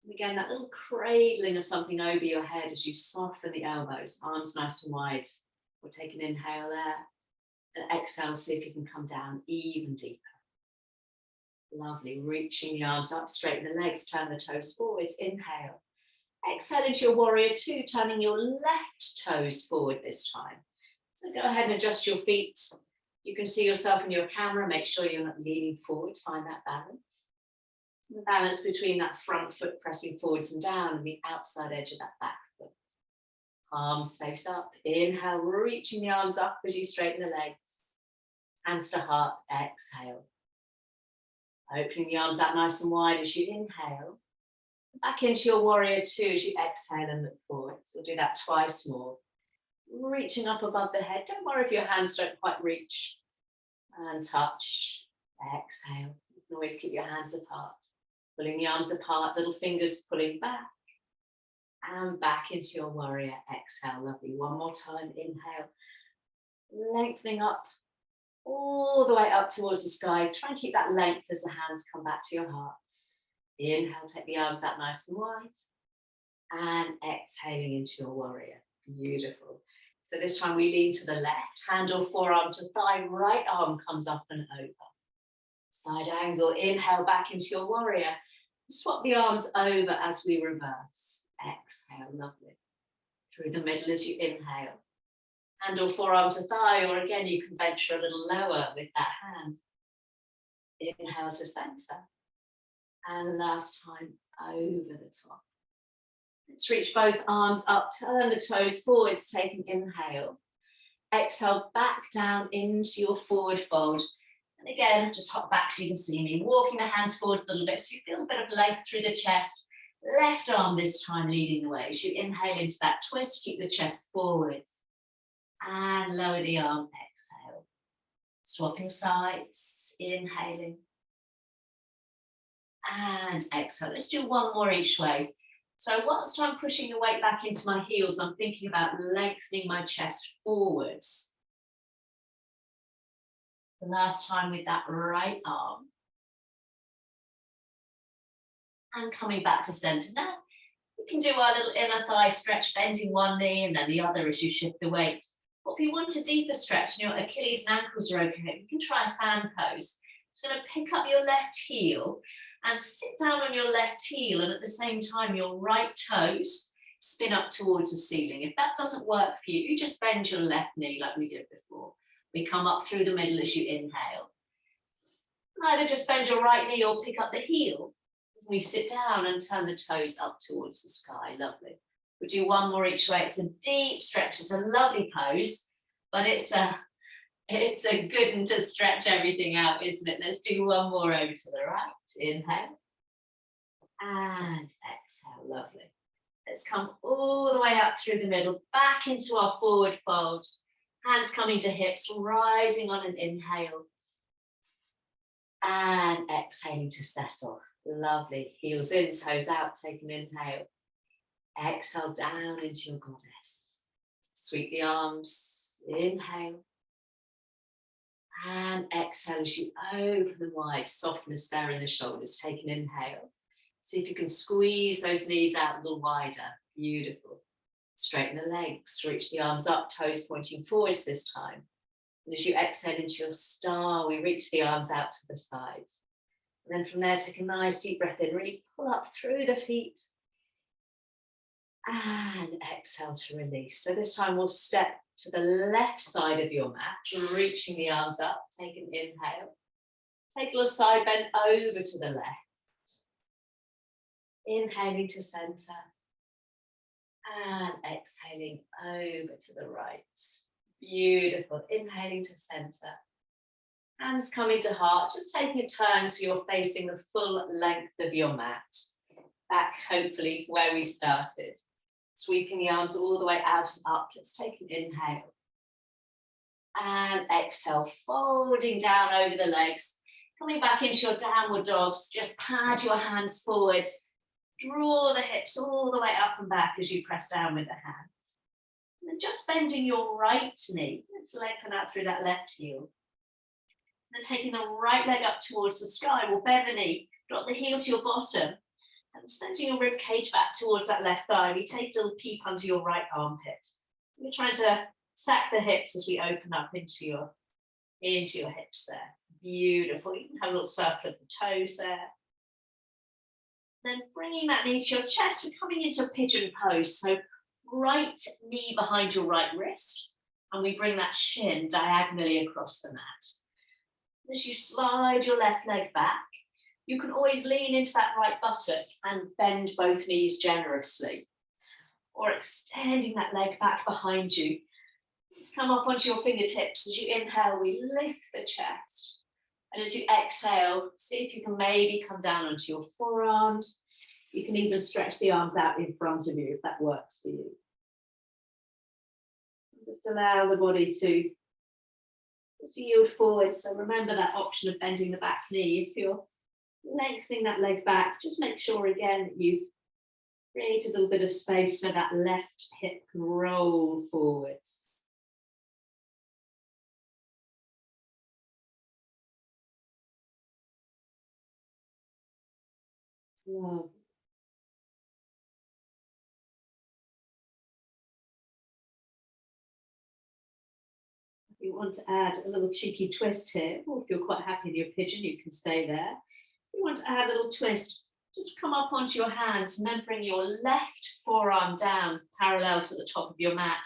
And again, that little cradling of something over your head as you soften the elbows, arms nice and wide. We'll take an inhale there, and exhale, see if you can come down even deeper. Lovely, reaching the arms up, straighten the legs, turn the toes forwards, inhale. Exhale into your warrior two, turning your left toes forward this time. So go ahead and adjust your feet. You can see yourself in your camera, make sure you're not leaning forward, find that balance. The balance between that front foot pressing forwards and down and the outside edge of that back foot. Arms face up, inhale, reaching the arms up as you straighten the legs. Hands to heart, exhale. Opening the arms out nice and wide as you inhale. Back into your warrior two as you exhale and look forward. So we'll do that twice more. Reaching up above the head. Don't worry if your hands don't quite reach. And touch. Exhale. You can always keep your hands apart. Pulling the arms apart, little fingers pulling back. And back into your warrior. Exhale. Lovely. One more time. Inhale. Lengthening up all the way up towards the sky. Try and keep that length as the hands come back to your hearts. Inhale, take the arms out nice and wide. And exhaling into your warrior. Beautiful. So this time we lean to the left, hand or forearm to thigh, right arm comes up and over. Side angle, inhale back into your warrior. Swap the arms over as we reverse. Exhale, lovely. Through the middle as you inhale. Hand or forearm to thigh, or again, you can venture a little lower with that hand. Inhale to center. And last time, over the top. Let's reach both arms up, turn the toes forwards, take an inhale. Exhale, back down into your forward fold. And again, just hop back so you can see me. Walking the hands forwards a little bit so you feel a bit of length through the chest. Left arm this time leading the way. As you inhale into that twist, keep the chest forwards. And lower the arm, exhale. Swapping sides, inhaling. And exhale. Let's do one more each way. So whilst I'm pushing the weight back into my heels, I'm thinking about lengthening my chest forwards. The last time with that right arm. And coming back to center. Now, we can do our little inner thigh stretch, bending one knee and then the other as you shift the weight. But if you want a deeper stretch and your Achilles and ankles are okay, you can try a fan pose. It's going to pick up your left heel and sit down on your left heel, and at the same time your right toes spin up towards the ceiling. If that doesn't work for you, you just bend your left knee like we did before. We come up through the middle as you inhale. Either just bend your right knee or pick up the heel as we sit down and turn the toes up towards the sky. Lovely. We'll do one more each way. It's a deep stretch. It's a lovely pose, but it's a good one to stretch everything out, isn't it? Let's do one more over to the right. Inhale. And exhale. Lovely. Let's come all the way up through the middle, back into our forward fold. Hands coming to hips, rising on an inhale. And exhaling to settle. Lovely. Heels in, toes out. Take an inhale. Exhale down into your goddess. Sweep the arms. Inhale. And exhale as you open them wide, softness there in the shoulders. Take an inhale. See if you can squeeze those knees out a little wider. Beautiful. Straighten the legs, reach the arms up, toes pointing forwards this time. And as you exhale into your star, we reach the arms out to the side. And then from there, take a nice deep breath in, really pull up through the feet. And exhale to release. So this time we'll step to the left side of your mat, reaching the arms up. Take an inhale. Take a little side bend over to the left. Inhaling to center. And exhaling over to the right. Beautiful. Inhaling to center. Hands coming to heart. Just taking a turn so you're facing the full length of your mat. Back, hopefully, where we started. Sweeping the arms all the way out and up. Let's take an inhale. And exhale, folding down over the legs. Coming back into your downward dogs. Just pad your hands forward. Draw the hips all the way up and back as you press down with the hands. And then just bending your right knee. Let's lengthen out through that left heel. And then taking the right leg up towards the sky. We'll bend the knee, drop the heel to your bottom. And sending your rib cage back towards that left thigh. We take a little peep under your right armpit. We're trying to stack the hips as we open up into your hips there. Beautiful. You can have a little circle of the toes there. Then bringing that knee to your chest, we're coming into pigeon pose. So right knee behind your right wrist. And we bring that shin diagonally across the mat. As you slide your left leg back, you can always lean into that right buttock and bend both knees generously. Or extending that leg back behind you. Let's come up onto your fingertips. As you inhale, we lift the chest. And as you exhale, see if you can maybe come down onto your forearms. You can even stretch the arms out in front of you if that works for you. Just allow the body to just yield forward. So remember that option of bending the back knee. If you're lengthening that leg back, just make sure again that you've created a little bit of space so that left hip can roll forwards. Love. If you want to add a little cheeky twist here, or if you're quite happy with your pigeon, you can stay there. If you want to add a little twist, just come up onto your hands and then bring your left forearm down parallel to the top of your mat.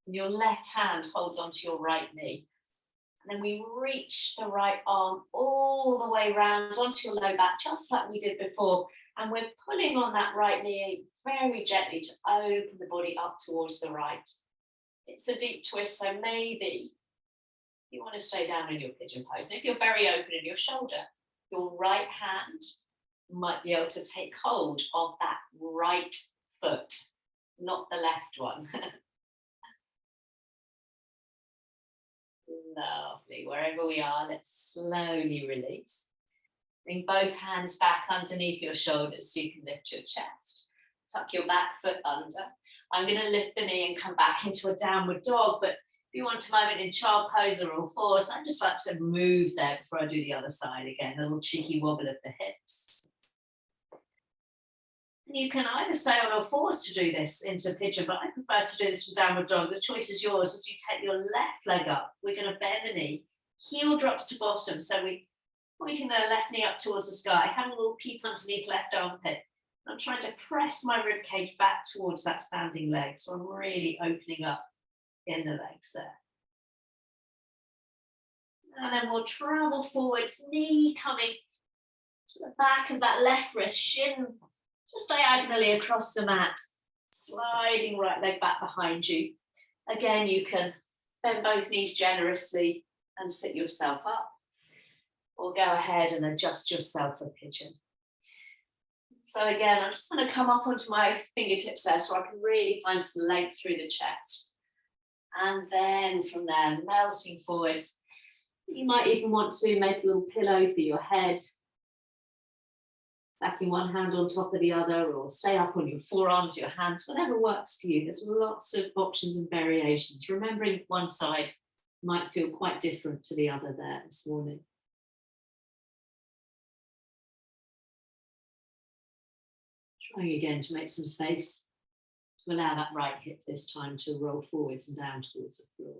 And your left hand holds onto your right knee. And then we reach the right arm all the way round onto your low back, just like we did before. And we're pulling on that right knee very gently to open the body up towards the right. It's a deep twist, so maybe you want to stay down in your pigeon pose. And if you're very open in your shoulder, your right hand might be able to take hold of that right foot, not the left one. Lovely. Wherever we are, let's slowly release. Bring both hands back underneath your shoulders so you can lift your chest. Tuck your back foot under. I'm going to lift the knee and come back into a downward dog, but if you want to move it in child pose or all fours, I just like to move there before I do the other side again, a little cheeky wobble of the hips. And you can either stay on all fours to do this into pigeon, but I prefer to do this for downward dog. The choice is yours. As you take your left leg up, we're going to bend the knee, heel drops to bottom, so we're pointing the left knee up towards the sky, having a little peep underneath left armpit. I'm trying to press my rib cage back towards that standing leg, so I'm really opening up in the legs there. And then we'll travel forwards, knee coming to the back of that left wrist, shin just diagonally across the mat, sliding right leg back behind you. Again, you can bend both knees generously and sit yourself up, or go ahead and adjust yourself for pigeon. So again, I'm just going to come up onto my fingertips there so I can really find some length through the chest. And then from there, melting forwards. You might even want to make a little pillow for your head. Stacking one hand on top of the other, or stay up on your forearms, your hands, whatever works for you. There's lots of options and variations. Remembering one side might feel quite different to the other there this morning. Trying again to make some space to allow that right hip this time to roll forwards and down towards the floor.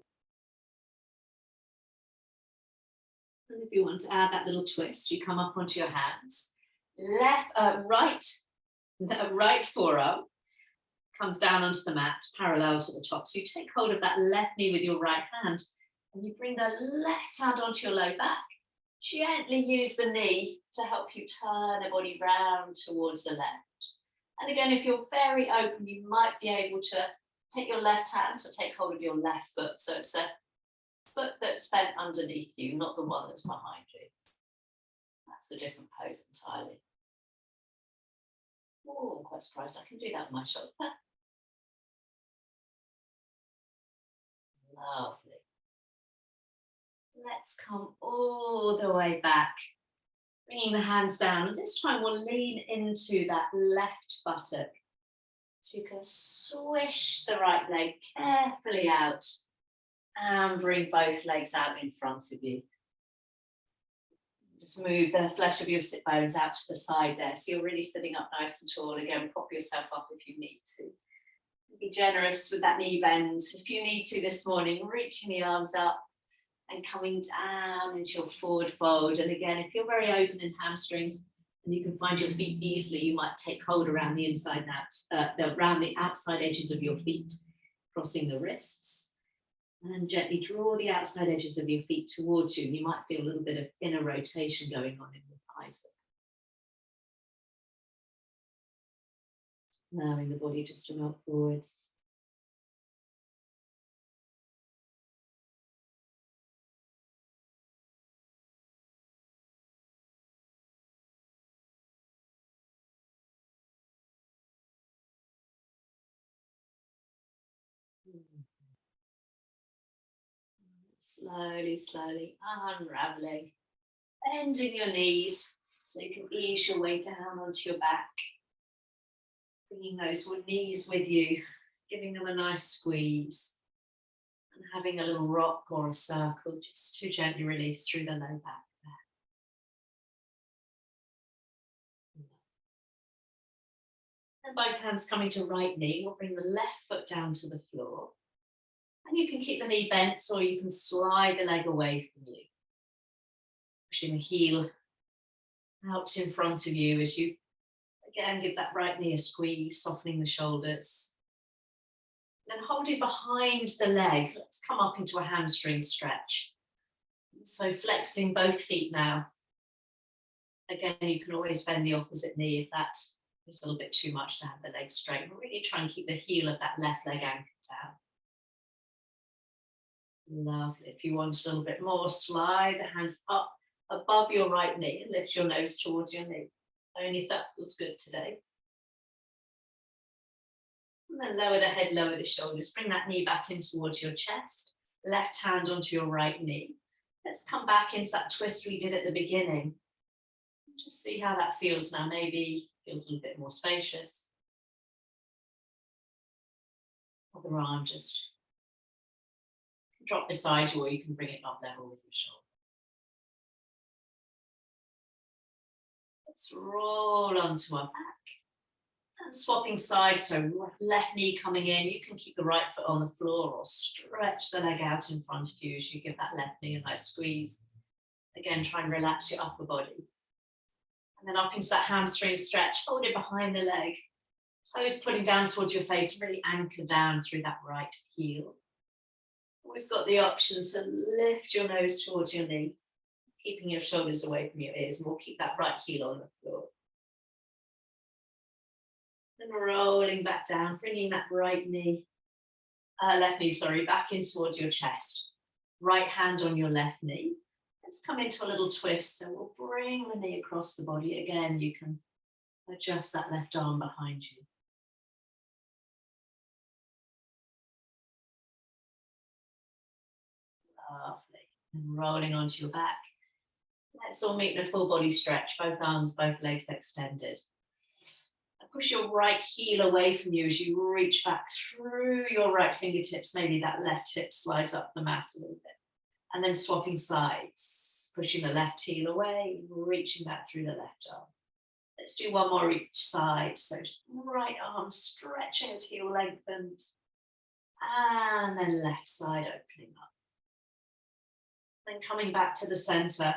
And if you want to add that little twist, you come up onto your hands. Right forearm comes down onto the mat, parallel to the top. So you take hold of that left knee with your right hand, and you bring the left hand onto your low back. Gently use the knee to help you turn the body round towards the left. And again, if you're very open, you might be able to take your left hand to take hold of your left foot. So it's a foot that's bent underneath you, not the one that's behind you. That's a different pose entirely. Oh, I'm quite surprised I can do that with my shoulder. Lovely. Let's come all the way back, bringing the hands down. And this time we'll lean into that left buttock. So you can swish the right leg carefully out and bring both legs out in front of you. Just move the flesh of your sit bones out to the side there. So you're really sitting up nice and tall. Again, prop yourself up if you need to. Be generous with that knee bend. If you need to this morning, reaching the arms up and coming down into your forward fold. And again, if you're very open in hamstrings and you can find your feet easily, you might take hold around the inside and out, around the outside edges of your feet, crossing the wrists. And gently draw the outside edges of your feet towards you. You might feel a little bit of inner rotation going on in the thighs. Allowing the body just to melt forwards. Slowly, slowly unraveling, bending your knees so you can ease your way down onto your back. Bringing those knees with you, giving them a nice squeeze, and having a little rock or a circle just to gently release through the low back there. And both hands coming to right knee, we'll bring the left foot down to the floor. And you can keep the knee bent or you can slide the leg away from you. Pushing the heel out in front of you as you again give that right knee a squeeze, softening the shoulders. Then holding behind the leg, let's come up into a hamstring stretch. So flexing both feet now. Again, you can always bend the opposite knee if that is a little bit too much to have the leg straight. But really try and keep the heel of that left leg anchored down. Lovely. If you want a little bit more, slide the hands up above your right knee and lift your nose towards your knee. Only if that feels good today. And then lower the head, lower the shoulders. Bring that knee back in towards your chest. Left hand onto your right knee. Let's come back into that twist we did at the beginning. Just see how that feels now. Maybe feels a little bit more spacious. Other arm just drop beside you, or you can bring it up level with your shoulder. Let's roll onto our back. And swapping sides, so left knee coming in. You can keep the right foot on the floor or stretch the leg out in front of you as you give that left knee a nice squeeze. Again, try and relax your upper body. And then up into that hamstring stretch, hold it behind the leg. Toes putting down towards your face, really anchor down through that right heel. We've got the option to lift your nose towards your knee, keeping your shoulders away from your ears, and we'll keep that right heel on the floor. Then rolling back down, bringing that left knee, back in towards your chest. Right hand on your left knee. Let's come into a little twist. So we'll bring the knee across the body. Again, you can adjust that left arm behind you. Lovely. And rolling onto your back. Let's all meet in a full body stretch. Both arms, both legs extended. Push your right heel away from you as you reach back through your right fingertips. Maybe that left hip slides up the mat a little bit. And then swapping sides, pushing the left heel away, reaching back through the left arm. Let's do one more each side. So right arm stretching as heel lengthens. And then left side opening up. Then coming back to the center,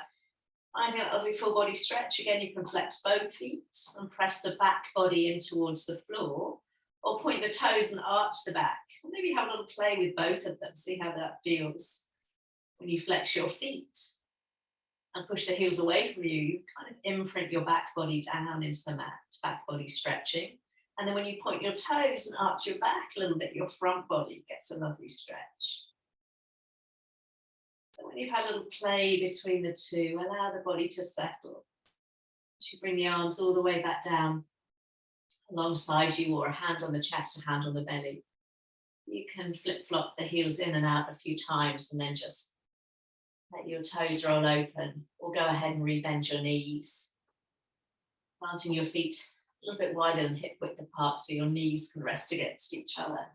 finding a lovely full body stretch. Again, you can flex both feet and press the back body in towards the floor, or point the toes and arch the back. Or maybe have a little play with both of them, see how that feels. When you flex your feet and push the heels away from you, you kind of imprint your back body down into the mat, back body stretching. And then when you point your toes and arch your back a little bit, your front body gets a lovely stretch. So when you've had a little play between the two, allow the body to settle. As you bring the arms all the way back down alongside you, or a hand on the chest, a hand on the belly. You can flip-flop the heels in and out a few times and then just let your toes roll open, or go ahead and rebend your knees, planting your feet a little bit wider than hip width apart so your knees can rest against each other.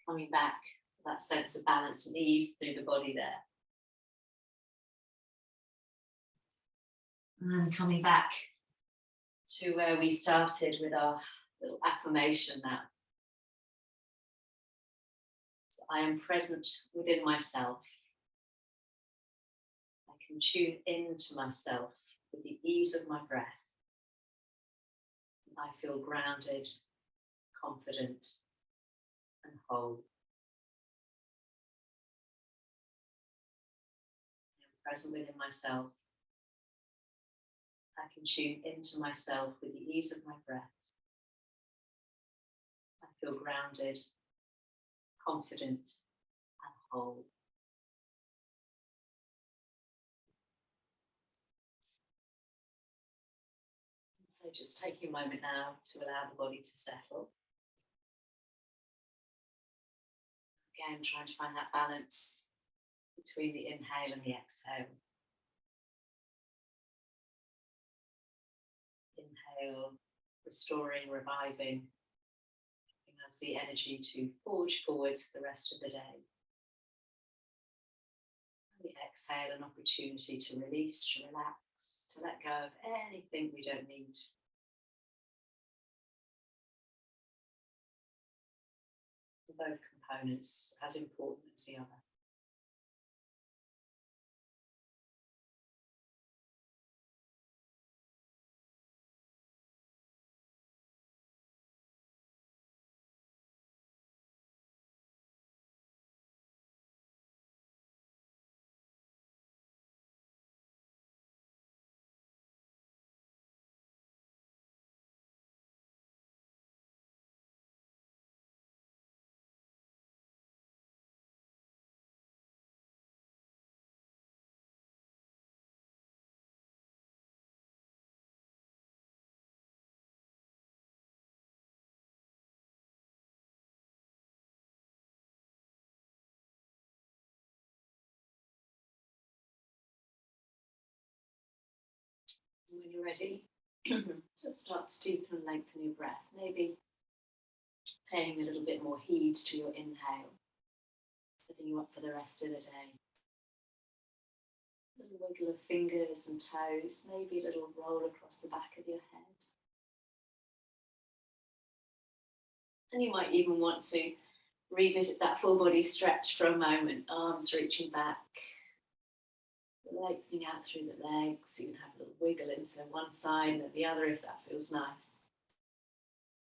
Coming back, that sense of balance and ease through the body there. And coming back to where we started with our little affirmation now. So I am present within myself. I can tune into myself with the ease of my breath. I feel grounded, confident, and whole. I am present within myself. I can tune into myself with the ease of my breath. I feel grounded, confident, and whole. So just taking a moment now to allow the body to settle. Again, trying to find that balance between the inhale and the exhale. Inhale, restoring, reviving, giving us the energy to forge forward the rest of the day. And the exhale, an opportunity to release, to relax, to let go of anything we don't need. Both components as important as the other. When you're ready, just start to deepen and lengthen your breath. Maybe paying a little bit more heed to your inhale, setting you up for the rest of the day. A little wiggle of fingers and toes, maybe a little roll across the back of your head. And you might even want to revisit that full body stretch for a moment, arms reaching back, lengthening out through the legs. You can have a little wiggle into one side and then the other if that feels nice.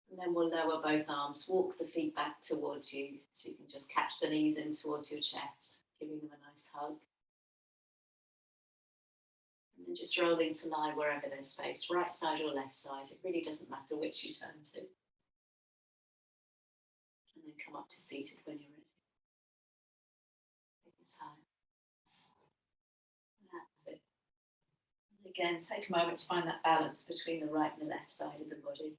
And then we'll lower both arms, walk the feet back towards you so you can just catch the knees in towards your chest, giving them a nice hug. And then just rolling to lie wherever there's space, right side or left side. It really doesn't matter which you turn to. And then come up to seated when you're ready. Take your time. That's it. And again, take a moment to find that balance between the right and the left side of the body.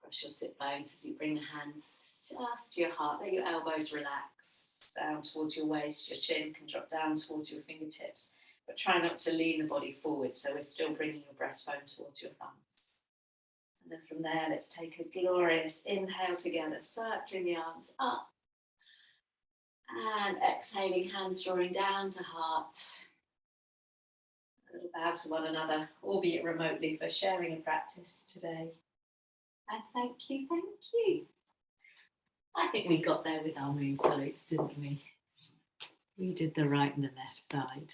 Cross your sit bones as you bring the hands just to your heart. Let your elbows relax down towards your waist. Your chin can drop down towards your fingertips. But try not to lean the body forward, so we're still bringing your breastbone towards your thumbs. And then from there, let's take a glorious inhale together, circling the arms up. And exhaling, hands drawing down to heart. A little bow to one another, albeit remotely, for sharing a practice today. And thank you, thank you. I think we got there with our moon salutes, didn't we? We did the right and the left side.